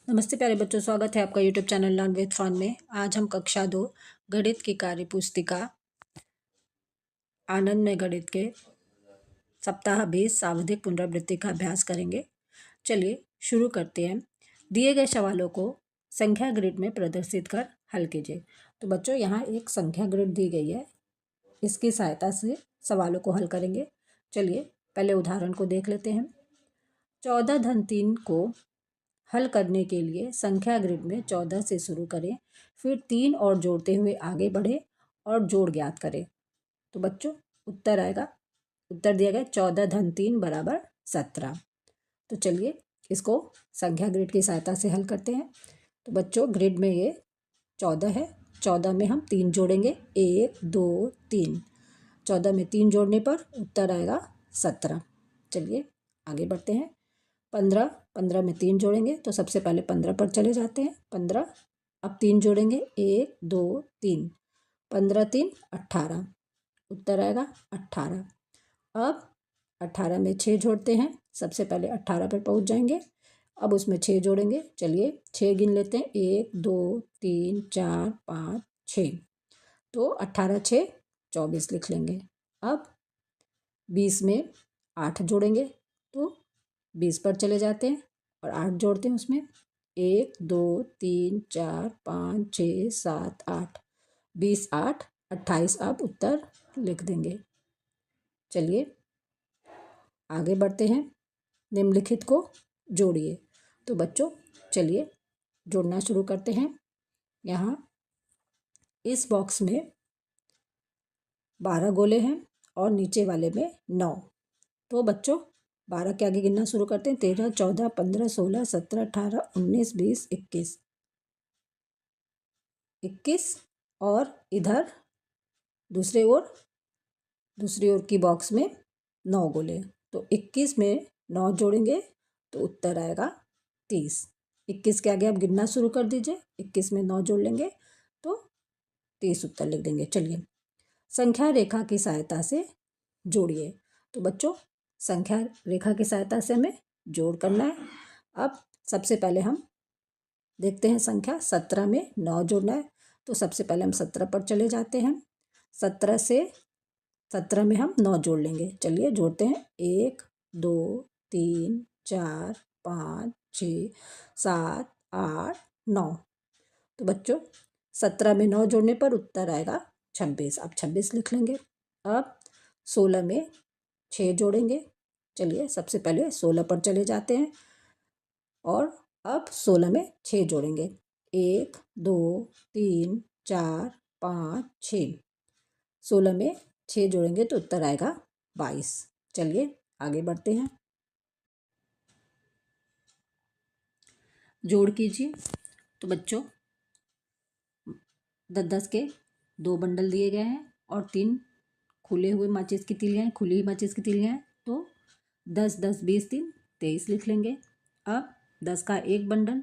नमस्ते प्यारे बच्चों, स्वागत है आपका YouTube channel learn with fun में। आज हम कक्षा 2 गणित की कार्य पुस्तिका आनंद में गणित के सप्ताह 20 सावधिक पुनरावृत्ति का अभ्यास करेंगे। चलिए शुरू करते हैं। दिए गए सवालों को संख्या ग्रिड में प्रदर्शित कर हल कीजिए। तो बच्चों, यहाँ एक संख्या ग्रिड दी गई है, इसकी सहायता से सवालों को हल करेंगे। चलिए पहले उदाहरण को देख लेते हैं। 14 धन 3 को हल करने के लिए संख्या ग्रिड में 14 से शुरू करें, फिर 3 और जोड़ते हुए आगे बढ़े और जोड़ ज्ञात करें। तो बच्चों उत्तर आएगा, उत्तर दिया गया 14 धन 3 बराबर 17। तो चलिए इसको संख्या ग्रिड की सहायता से हल करते हैं। तो बच्चों ग्रिड में ये 14 है, 14 में हम 3 जोड़ेंगे, 1 2 3। 14 में 3 जोड़ने पर उत्तर आएगा 17। चलिए आगे बढ़ते हैं। 15 में 3 जोड़ेंगे तो सबसे पहले 15 पर चले जाते हैं। 15, अब 3 जोड़ेंगे, 1 2 3, 15 3 18, उत्तर आएगा 18। अब 18 में 6 जोड़ते हैं, सबसे पहले 18 पर पहुंच जाएंगे, अब उसमें 6 जोड़ेंगे। चलिए 6 गिन लेते हैं, 1 2 3 4 5 6, तो 18 6 24 लिख लेंगे। अब 20 में 8 जोड़ेंगे तो 20 पर चले जाते हैं और 8 जोड़ते हैं उसमें, 1 2 3 4 5 6 7 8, 20 8 28, अब उत्तर लिख देंगे। चलिए आगे बढ़ते हैं। निम्नलिखित को जोड़िए। तो बच्चों चलिए जोड़ना शुरू करते हैं। यहाँ इस बॉक्स में 12 गोले हैं और नीचे वाले में 9। तो बच्चों 12 के आगे गिनना शुरू करते हैं। 13 14 15 16 17 18 19 20 21 और इधर दूसरी ओर की बॉक्स में 9 गोले। तो 21 में 9 जोड़ेंगे तो उत्तर आएगा 30। 21 के आगे आप गिनना शुरू कर दीजिए, 21 में 9 जोड़ लेंगे तो 30 उत्तर लिख देंगे। चलिए संख्या रेखा की सहायता से जोड़िए। तो बच्चों संख्या रेखा की सहायता से हमें जोड़ करना है। अब सबसे पहले हम देखते हैं संख्या 17 में 9 जोड़ना है। तो सबसे पहले हम 17 पर चले जाते हैं। 17 में हम 9 जोड़ लेंगे। चलिए जोड़ते हैं, 1 2 3 4 5 6 7 8 9। तो बच्चों 17 में 9 जोड़ने पर उत्तर आएगा 26। अब 26 लिख लेंगे। अब 16 में 6 जोड़ेंगे। चलिए सबसे पहले 16 पर चले जाते हैं और अब 16 में 6 जोड़ेंगे, 1 2 3 4 5 6। 16 में 6 जोड़ेंगे तो उत्तर आएगा 22। चलिए आगे बढ़ते हैं। जोड़ कीजिए। तो बच्चों 10 के 2 बंडल दिए गए हैं और 3 खुले हुए माचिस की तीलियाँ हैं, खुली हुई माचिस की तीलियाँ हैं। तो 10 10 20 3 23 लिख लेंगे। अब 10 का एक बंडल,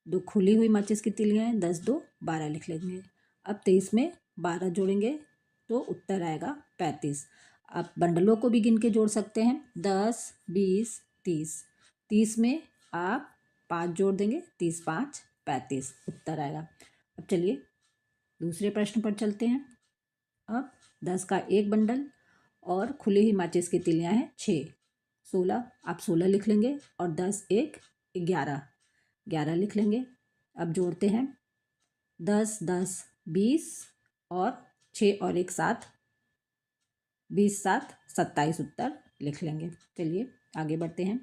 2 खुली हुई माचिस की तीलियाँ हैं, 10 2 12 लिख लेंगे। अब 23 में 12 जोड़ेंगे तो उत्तर आएगा 35। अब बंडलों को भी गिन के जोड़ सकते हैं, 10 20 30। 30 में आप 5 जोड़ देंगे, 30 5 35, उत्तर आएगा। अब चलिए दूसरे प्रश्न पर चलते हैं। अब 10 का एक बंडल और खुली हुई माचिस की तीलियाँ हैं 6, 16, आप 16 लिख लेंगे और 10 1 11 लिख लेंगे। अब जोड़ते हैं, 10 10 20 और 6 और 1 7, 20 7 27, उत्तर लिख लेंगे। चलिए आगे बढ़ते हैं।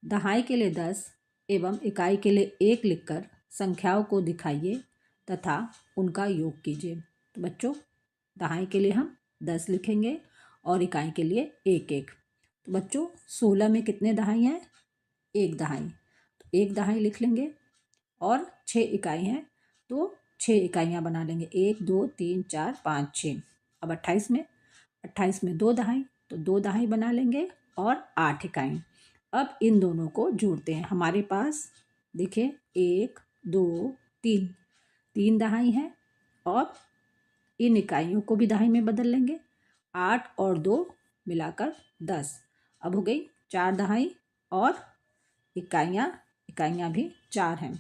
दहाई के लिए 10 एवं इकाई के लिए 1 लिखकर संख्याओं को दिखाइए तथा उनका योग कीजिए। तो बच्चों दहाई के लिए हम 10 लिखेंगे और इकाई के लिए 1 1। तो बच्चों 16 में कितने दहाई हैं? 1 दहाई, तो 1 दहाई लिख लेंगे और 6 इकाई हैं तो 6 इकाइयाँ बना लेंगे, 1 2 3 4 5 6। अब 28 में 2 दहाई, तो 2 दहाई बना लेंगे और 8 इकाई। अब इन दोनों को जोड़ते हैं। हमारे पास देखिए 1 2 3 दहाई हैं और इन इकाइयों को भी दहाई में बदल लेंगे। 8 और 2 मिलाकर 10। अब हो गई 4 दहाई और इकाइयाँ इकाइयाँ भी 4 हैं।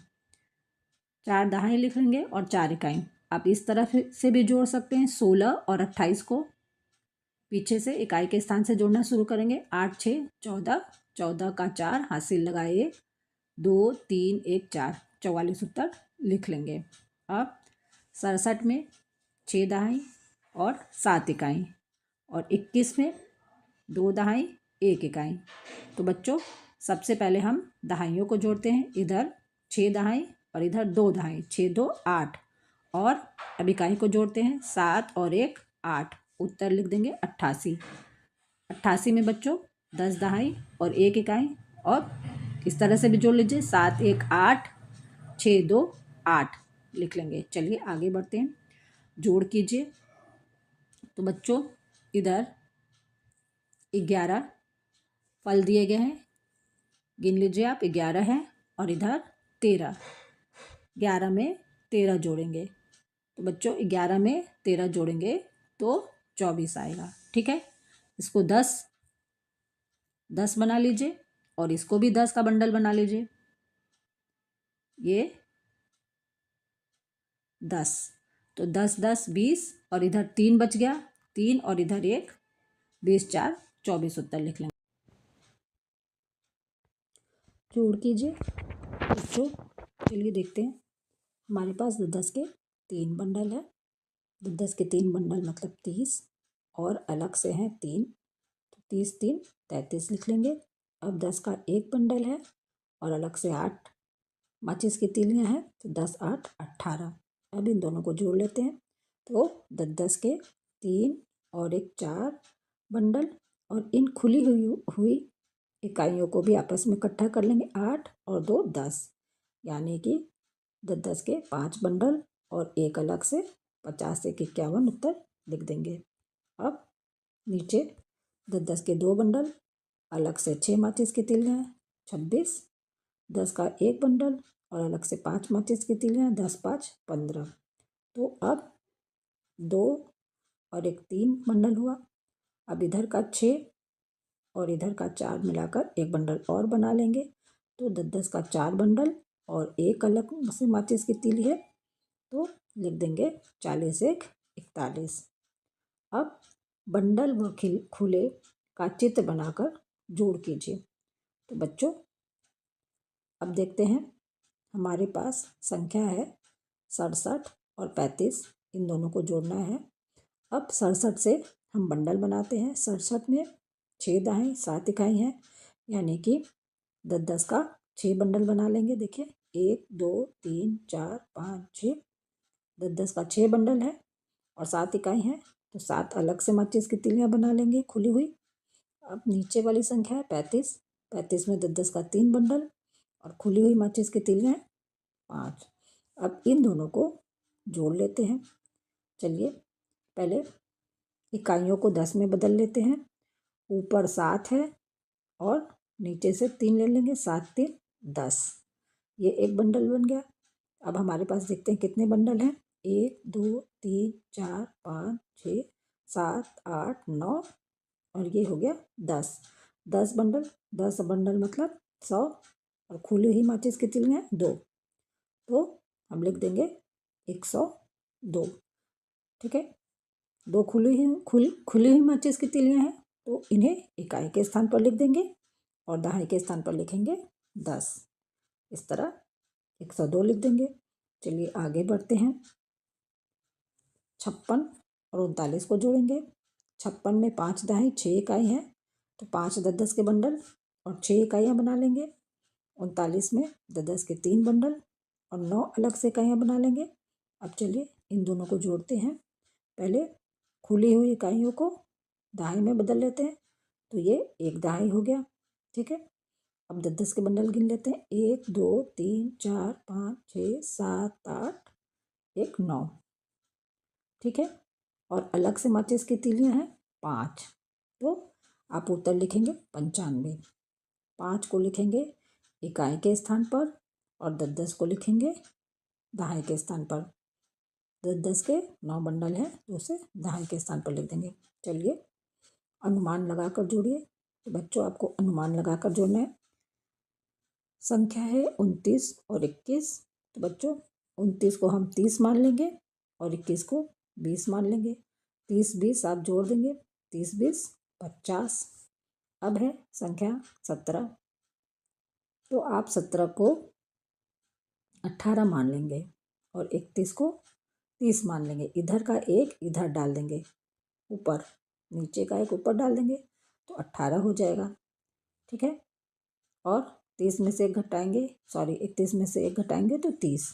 4 दहाई लिख लेंगे और 4 इकाई। आप इस तरह से भी जोड़ सकते हैं। 16 और 28 को पीछे से इकाई के स्थान से जोड़ना शुरू करेंगे। 8 6 14, 14 का 4 हासिल लगाए 2 3 1 4, 44 उत्तर लिख लेंगे। अब 67 में 6 दहाई और 7 इकाई और 21 में 2 दहाई 1 इकाई। तो बच्चों सबसे पहले हम दहाइयों को जोड़ते हैं। इधर 6 दहाई और इधर 2 दहाई, 6 2 8। और अब इकाई को जोड़ते हैं। 7 और 1 8, उत्तर लिख देंगे 88। 88 में बच्चों 10 दहाई और 1 इकाई और इस तरह से भी जोड़ लीजिए। 7 1 8, 6 2 8 लिख लेंगे। चलिए आगे बढ़ते हैं। जोड़ कीजिए। तो बच्चों इधर 11 फल दिए गए हैं, गिन लीजिए आप। 11 है और इधर 13। 11 में 13 जोड़ेंगे तो बच्चों 11 में 13 जोड़ेंगे तो 24 आएगा। ठीक है, इसको 10 बना लीजिए और इसको भी 10 का बंडल बना लीजिए। ये 10, तो 10 10 20 और इधर 3 बच गया, 3 और इधर 1, 20 4 24 उत्तर लिख लेंगे। जोड़ कीजिए बच्चों। चलिए देखते हैं। हमारे पास 10 के 3 बंडल है। 10 के 3 बंडल मतलब 30 और अलग से हैं 3, तो 30 3 33 लिख लेंगे। अब 10 का 1 बंडल है और अलग से 8 माचिस की तीलियाँ हैं, तो 10 8 18। अब इन दोनों को जोड़ लेते हैं। तो 10 के 3 और 1 4 बंडल और इन खुली हुई इकाइयों को भी आपस में इकट्ठा कर लेंगे। 8 और 2 10, यानी कि 10 के 5 बंडल और एक अलग से 50 1 51 उत्तर लिख देंगे। अब नीचे 10 के 2 बंडल, अलग से 6 माचिस की तीलियाँ हैं, 26। 10 का 1 बंडल और अलग से 5 माचिस की तीलियाँ हैं, 10 5 15। तो अब 2 और 1 3 बंडल हुआ। अब इधर का 6 और इधर का 4 मिलाकर एक बंडल और बना लेंगे। तो 10 का 4 बंडल और एक अलग से माचिस की तीली है, तो लिख देंगे 40 1 41। अब बंडल व खुले का चित्र बनाकर जोड़ कीजिए। तो बच्चों अब देखते हैं। हमारे पास संख्या है 67 और 35, इन दोनों को जोड़ना है। अब 67 से हम बंडल बनाते हैं। 67 में 6 दहाई 7 इकाई हैं, यानी कि 10 का 6 बंडल बना लेंगे। देखिए 1 2 3 4 5 6, 10 का 6 बंडल है और 7 इकाई हैं, तो 7 अलग से माचिस की तीलियाँ बना लेंगे खुली हुई। अब नीचे वाली संख्या है 35। 35 में 10 का 3 बंडल और खुली हुई माचिस की तीलियाँ 5। अब इन दोनों को जोड़ लेते हैं। चलिए पहले इकाइयों को 10 में बदल लेते हैं। ऊपर 7 है और नीचे से 3 ले लेंगे। 7 3 10, ये एक बंडल बन गया। अब हमारे पास देखते हैं कितने बंडल हैं। 1 2 3 4 5 6 7 8 9 और ये हो गया 10। 10 बंडल, 10 बंडल मतलब 100 और खुली हुई माचिस की तीलियाँ 2, तो हम लिख देंगे 102। ठीक है, 2 खुली हुई माचिस की तीलियाँ हैं, तो इन्हें इकाई के स्थान पर लिख देंगे और दहाई के स्थान पर लिखेंगे 10। इस तरह 102 लिख देंगे। चलिए आगे बढ़ते हैं। 56 और 39 को जोड़ेंगे। 56 में 5 दहाई 6 इकाई है, तो 5 10 के बंडल और 6 इकाइयाँ बना लेंगे। 39 में 10 के 3 बंडल और 9 अलग से इकाइयाँ बना लेंगे। अब चलिए इन दोनों को जोड़ते हैं। पहले खुली हुई इकाइयों को दहाई में बदल लेते हैं, तो ये 1 दहाई हो गया। ठीक है, अब 10 के बंडल गिन लेते हैं। 1 2 3 4 5 6 7 8 1 9। ठीक है, और अलग से माचिस की तीलियाँ हैं 5, तो आप उत्तर लिखेंगे 95। 5 को लिखेंगे इकाई के स्थान पर और 10 को लिखेंगे दहाई के स्थान पर। 10 के 9 बंडल है, तो उसे दहाई के स्थान पर लिख देंगे। चलिए अनुमान लगाकर जोड़िए। तो बच्चों आपको अनुमान लगाकर जोड़ना है। संख्या है 29 और 21। तो बच्चों 29 को हम 30 मान लेंगे और 21 को 20 मान लेंगे। 30 20 आप जोड़ देंगे, 30 20 50। अब है संख्या 17। तो आप 17 को 18 मान लेंगे और 31 को 30 मान लेंगे। इधर का एक इधर डाल देंगे, ऊपर नीचे का एक ऊपर डाल देंगे तो 18 हो जाएगा। ठीक है, और 30 में से एक घटाएंगे, सॉरी 31 में से एक घटाएंगे तो 30।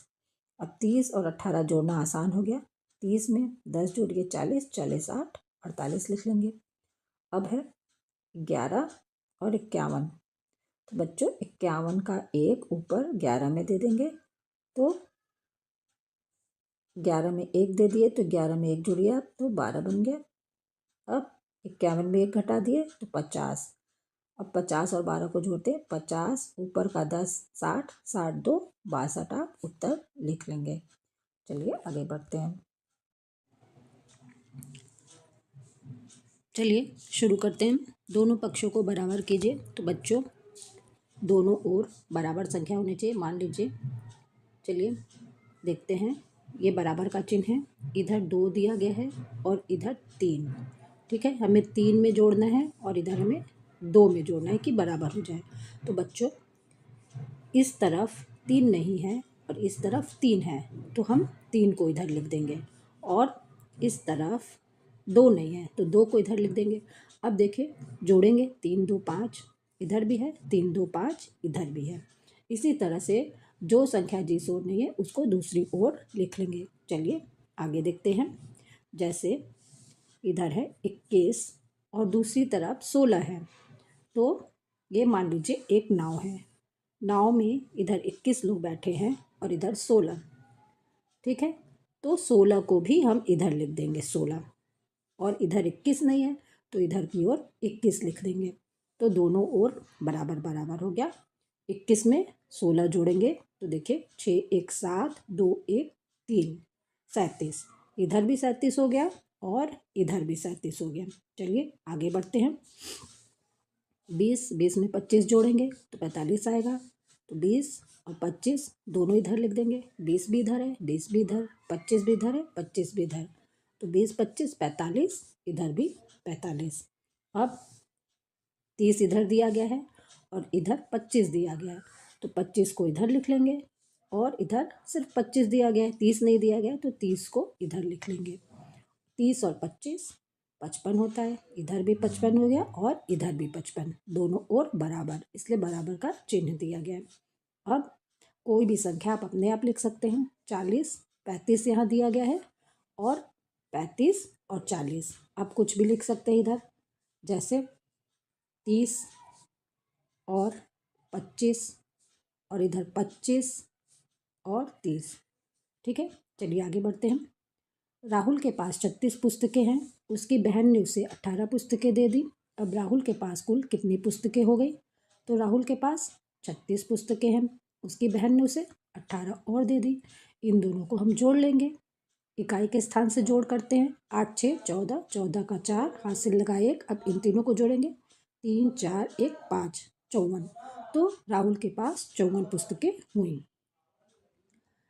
अब 30 और 18 जोड़ना आसान हो गया। 30 में 10 जोड़िए 40, 40 8 48 लिख लेंगे। अब है 11 और 51। तो बच्चों 51 का एक ऊपर 11 में दे देंगे, तो 11 में एक दे दिए तो 11 में एक जोड़िए आप तो 12 बन गया। अब 51 में एक घटा दिए तो 50। अब 50 और 12 को जोड़ते, 50 ऊपर का 10 60, 60 2 62 आप उत्तर लिख लेंगे। चलिए आगे बढ़ते हैं। चलिए शुरू करते हैं। दोनों पक्षों को बराबर कीजिए। तो बच्चों दोनों ओर बराबर संख्या होनी चाहिए, मान लीजिए। चलिए देखते हैं, ये बराबर का चिन्ह है। इधर 2 दिया गया है और इधर 3। ठीक है, हमें 3 में जोड़ना है और इधर हमें 2 में जोड़ना है कि बराबर हो जाए। तो बच्चों इस तरफ 3 नहीं है और इस तरफ 3 है, तो हम 3 को इधर लिख देंगे। और इस तरफ 2 नहीं है तो 2 को इधर लिख देंगे। अब देखिए जोड़ेंगे, 3 2 5 इधर भी है, 3 2 5 इधर भी है। इसी तरह से जो संख्या जिस ओर नहीं है उसको दूसरी ओर लिख लेंगे। चलिए आगे देखते हैं। जैसे इधर है 21 और दूसरी तरफ 16 है, तो ये मान लीजिए एक नाव है। नाव में इधर 21 लोग बैठे हैं और इधर 16। ठीक है, तो 16 को भी हम इधर लिख देंगे 16, और इधर 21 नहीं है तो इधर की ओर 21 लिख देंगे। तो दोनों ओर बराबर बराबर हो गया। 21 में 16 जोड़ेंगे तो देखिए 6 1 7 2 1 3 37। इधर भी 37 हो गया और इधर भी 37 हो गया। चलिए आगे बढ़ते हैं। 20 में 25 जोड़ेंगे तो 45 आएगा। तो 20 और 25 दोनों इधर लिख देंगे। 20 भी इधर है, 20 भी इधर, 25 भी इधर है, 25 भी इधर। तो 20 25 45, इधर भी 45। अब 30 इधर दिया गया है और इधर 25 दिया गया है, तो 25 को इधर लिख लेंगे और इधर सिर्फ 25 दिया गया है, 30 नहीं दिया गया है, तो 30 को इधर लिख लेंगे। 30 और 25 55 होता है, इधर भी 55 हो गया और इधर भी 55, दोनों ओर बराबर, इसलिए बराबर का चिन्ह दिया गया है। अब कोई भी संख्या आप अपने आप लिख सकते हैं। 40 35 यहाँ दिया गया है और 35 और 40 आप कुछ भी लिख सकते हैं इधर, जैसे 30 और 25 और इधर 25 और 30। ठीक है, चलिए आगे बढ़ते हैं। राहुल के पास 36 पुस्तकें हैं, उसकी बहन ने उसे 18 पुस्तकें दे दी। अब राहुल के पास कुल कितनी पुस्तकें हो गई? तो राहुल के पास 36 पुस्तकें हैं, उसकी बहन ने उसे 18 और दे दी। इन दोनों को हम जोड़ लेंगे, इकाई के स्थान से जोड़ करते हैं। 8 6 14, 14 का 4, हाथ से लगा 1। अब इन तीनों को जोड़ेंगे, 3 4 1 5 54। तो राहुल के पास 54 पुस्तकें हुई।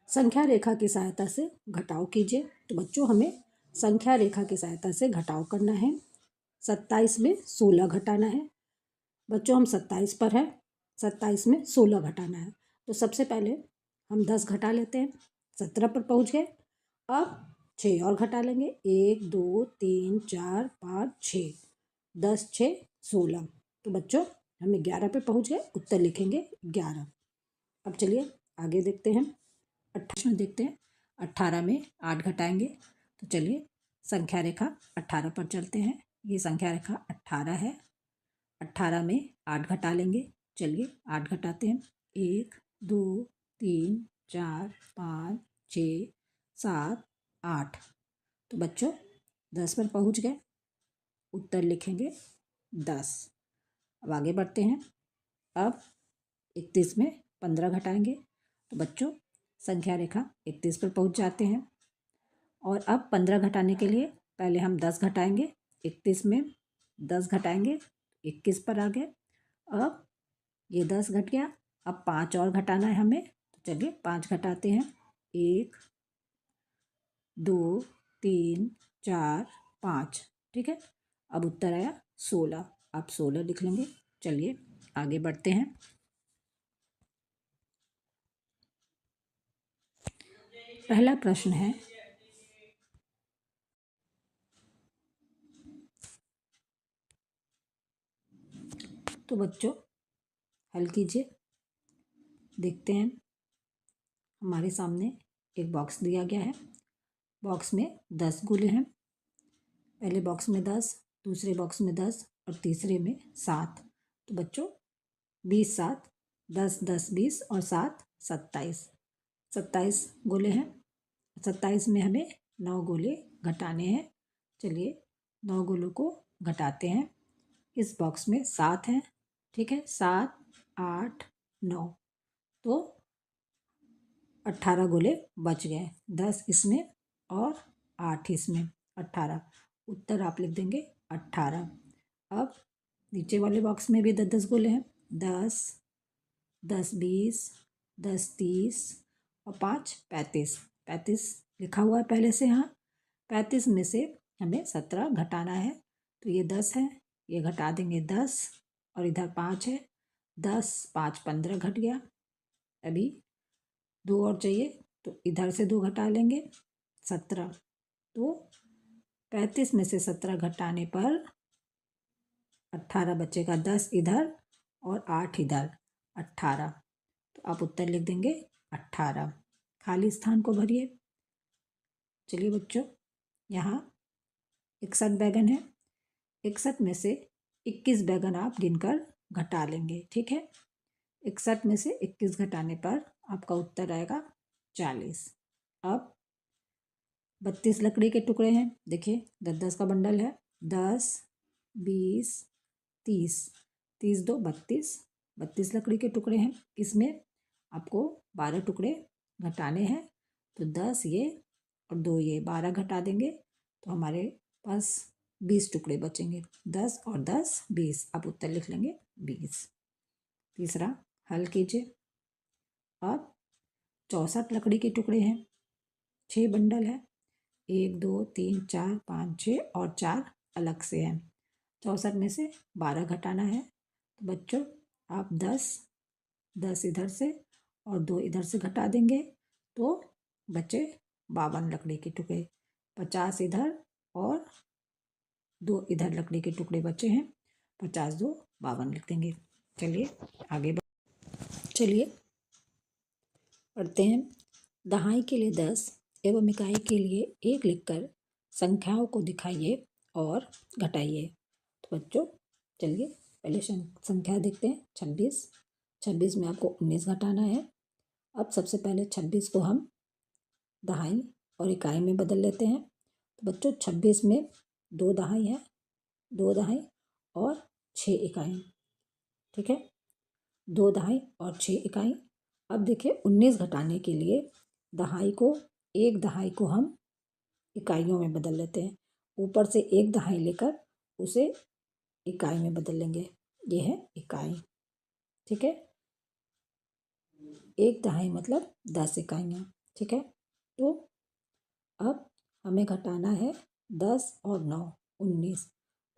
संख्या रेखा की सहायता से घटाव कीजिए। तो बच्चों हमें संख्या रेखा की सहायता से घटाव करना है। 27 में 16 घटाना है। बच्चों हम 27 पर है, 27 में 16 घटाना है। तो सबसे पहले हम 10 घटा लेते हैं, 17 पर पहुंच गए। अब 6 और घटा लेंगे, 1 2 3 4 5 6, 10 6 16। तो बच्चों हमें 11 पे पहुंच गए, उत्तर लिखेंगे 11। अब चलिए आगे देखते हैं। 28 देखते हैं। 18 में 8 घटाएंगे। तो चलिए संख्या रेखा 18 पर चलते हैं। ये संख्या रेखा 18 है। 18 में 8 घटा लेंगे। चलिए 8 घटाते हैं, 1 2 3 4 5 6 7 8। तो बच्चों 10 पर पहुंच गए, उत्तर लिखेंगे 10। अब आगे बढ़ते हैं। अब 31 में 15 घटाएंगे। तो बच्चों संख्या रेखा 31 पर पहुंच जाते हैं। और अब 15 घटाने के लिए पहले हम 10 घटाएंगे। 31 में 10 घटाएंगे, 21 पर आ गए। अब ये 10 घट गया, अब 5 और घटाना है हमें, तो चलिए 5 घटाते हैं। 1 2 3 4 5, ठीक है। अब उत्तर आया 16, आप 16 लिख लेंगे। चलिए आगे बढ़ते हैं। पहला प्रश्न है, तो बच्चों हल कीजिए। देखते हैं, हमारे सामने एक बॉक्स दिया गया है। बॉक्स में 10 गोले हैं। पहले बॉक्स में 10, दूसरे बॉक्स में 10 और तीसरे में 7। तो बच्चों 20 7, 10 10 20 और 7 27, 27 गोले हैं। 27 में हमें 9 गोले घटाने हैं। चलिए 9 गोलों को घटाते हैं। इस बॉक्स में 7 हैं, ठीक है। 7 8 9, तो 18 गोले बच गए। 10 इसमें और 8 इसमें, 18। उत्तर आप लिख देंगे 18। अब नीचे वाले बॉक्स में भी 10 10 गोले हैं। 10 10 20 10 30 और 5 35। 35 लिखा हुआ है पहले से यहाँ। 35 में से हमें 17 घटाना है, तो ये 10 है, ये घटा देंगे 10 और इधर 5 है। 10 5 15 घट गया। अभी 2 और चाहिए, तो इधर से 2 घटा लेंगे, 17। तो 35 में से 17 घटाने पर 18 बचेगा। 10 इधर और 8 इधर, 18। तो आप उत्तर लिख देंगे 18। खाली स्थान को भरिए। चलिए बच्चों, यहाँ 61 बैगन है। 61 में से 21 बैगन आप गिनकर घटा लेंगे, ठीक है। 61 में से 21 घटाने पर आपका उत्तर आएगा 40। अब 32 लकड़ी के टुकड़े हैं। देखिए 10 10 का बंडल है। 10 20 30, 30 2 32, 32 लकड़ी के टुकड़े हैं। इसमें आपको 12 टुकड़े घटाने हैं, तो 10 ये और 2 ये, 12 घटा देंगे तो हमारे पास 20 टुकड़े बचेंगे। 10 और 10 20, आप उत्तर लिख लेंगे 20। तीसरा हल कीजिए। अब 64 लकड़ी के टुकड़े हैं। 6 बंडल है। 1 2 3 4 5 6 और 4 अलग से हैं। 64 में से 12 घटाना है, तो बच्चों आप 10 10 इधर से और 2 इधर से घटा देंगे, तो बचे 52 लकड़ी के टुकड़े। 50 इधर और 2 इधर लकड़ी के टुकड़े बचे हैं। 50 2 52 लिख देंगे। चलिए आगे चलिए पढ़ते हैं। दहाई के लिए 10 एवं इकाई के लिए 1 लिखकर संख्याओं को दिखाइए और घटाइए। तो बच्चों चलिए पहले संख्या देखते हैं। 26, 26 में आपको 19 घटाना है। अब सबसे पहले 26 को हम दहाई और इकाई में बदल लेते हैं। तो बच्चों 26 में 2 दहाई है, 2 दहाई और 6 इकाई, ठीक है। 2 दहाई और 6 इकाई। अब देखिए 19 घटाने के लिए दहाई को, 1 दहाई को हम इकाइयों में बदल लेते हैं। ऊपर से 1 दहाई लेकर उसे इकाई में बदल लेंगे। ये है इकाई, ठीक है। 1 दहाई मतलब 10 इकाइयाँ, ठीक है। तो अब हमें घटाना है 10 और 9 19।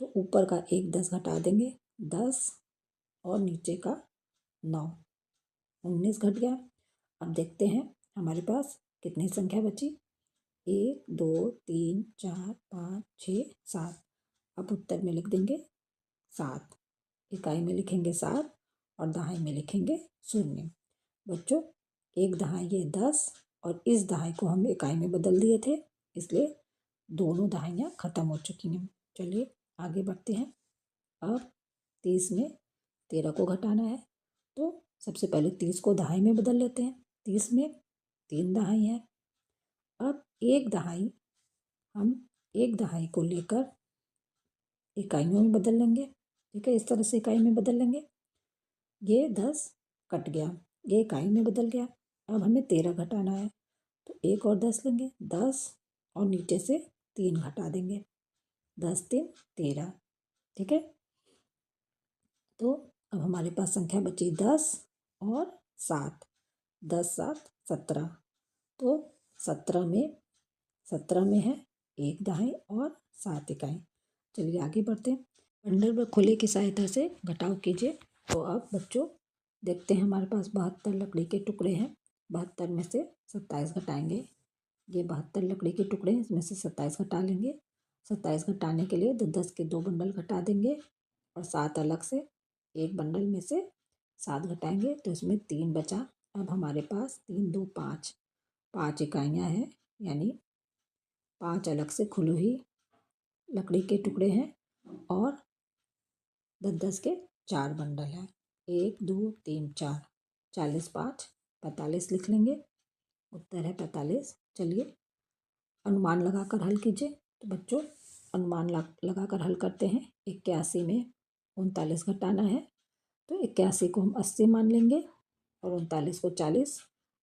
तो ऊपर का 1 10 घटा देंगे, 10 और नीचे का 9, 19 घट गया। अब देखते हैं हमारे पास कितनी संख्या बची। 1 2 3 4 5 6 7। अब उत्तर में लिख देंगे 7। इकाई में लिखेंगे 7 और दहाई में लिखेंगे 0। बच्चों 1 दहाई ये 10 और इस दहाई को हम इकाई में बदल दिए थे, इसलिए दोनों दहाइयाँ खत्म हो चुकी हैं। चलिए आगे बढ़ते हैं। अब 30 में 13 को घटाना है, तो सबसे पहले 30 को दहाई में बदल लेते हैं। 30 में 3 दहाई है। अब 1 दहाई हम 1 दहाई को लेकर इकाइयों में बदल लेंगे, ठीक है। इस तरह से इकाई में बदल लेंगे। ये 10 कट गया, ये इकाई में बदल गया। अब हमें 13 घटाना है, तो 1 और 10 लेंगे, 10 और नीचे से 3 घटा देंगे, 10 3 13, ठीक है। तो अब हमारे पास संख्या बची 10 और 7, 10 7 17। तो 17 में है 1 दहाई और 7 इकाई। चलिए आगे बढ़ते हैं। बंडल व खुले की सहायता से घटाव कीजिए। तो अब बच्चों देखते हैं, हमारे पास 72 लकड़ी के टुकड़े हैं। 72 में से 27 घटाएंगे। ये 72 लकड़ी के टुकड़े हैं, इसमें से 27 घटा लेंगे। 27 घटाने के लिए 10 के 2 बंडल घटा देंगे और 7 अलग से एक बंडल में से 7 घटाएंगे तो इसमें 3 बचा। अब हमारे पास 3 2 5 5 इकाइयाँ हैं, यानी 5 अलग से खुली हुई लकड़ी के टुकड़े हैं और 10 के 4 बंडल हैं। 1 2 3 4 40 5 45 लिख लेंगे। उत्तर है 45। चलिए अनुमान लगाकर हल कीजिए। तो बच्चों अनुमान लगाकर हल करते हैं। 81 में 39 घटाना है तो 81 को हम 80 मान लेंगे और 39 को 40।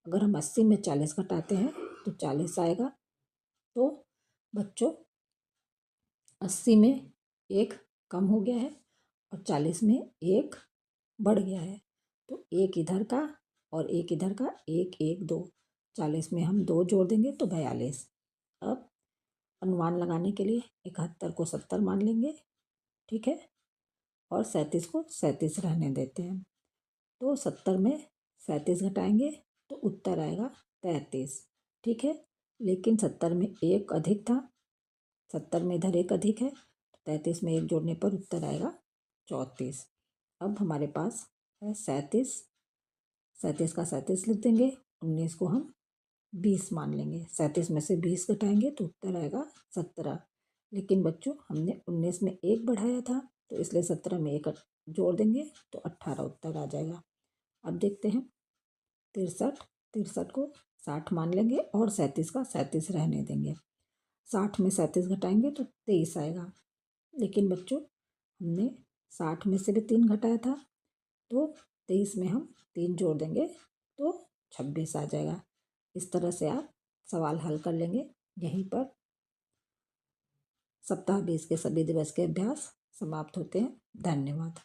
अगर हम 80 में 40 घटाते हैं तो 40 आएगा। तो बच्चों 80 में 1 कम हो गया है और 40 में 1 बढ़ गया है। तो 1 इधर का और 1 इधर का, 1 1 2। 40 में हम 2 जोड़ देंगे तो 42। अब अनुमान लगाने के लिए 71 को 70 मान लेंगे, ठीक है, और 37 को 37 रहने देते हैं। तो 70 में 37 घटाएंगे तो उत्तर आएगा 33, ठीक है। लेकिन 70 में 1 अधिक था, 70 में इधर 1 अधिक है तो 33 में 1 जोड़ने पर उत्तर आएगा 34। अब हमारे पास है 37, 37 का 37 लिख देंगे। 19 को हम 20 मान लेंगे। 37 में से 20 घटाएंगे तो उत्तर आएगा 17। लेकिन बच्चों हमने 19 में 1 बढ़ाया था तो इसलिए 17 में 1 जोड़ देंगे तो 18 उत्तर आ जाएगा। अब देखते हैं 63, 63 को 60 मान लेंगे और 37 का 37 रहने देंगे। 60 में 37 घटाएंगे तो 23 आएगा। लेकिन बच्चों हमने 60 में से भी 3 घटाया था तो 23 में हम 3 जोड़ देंगे तो 26 आ जाएगा। इस तरह से आप सवाल हल कर लेंगे। यहीं पर सप्ताह 20 के सभी दिवस के अभ्यास समाप्त होते हैं। धन्यवाद।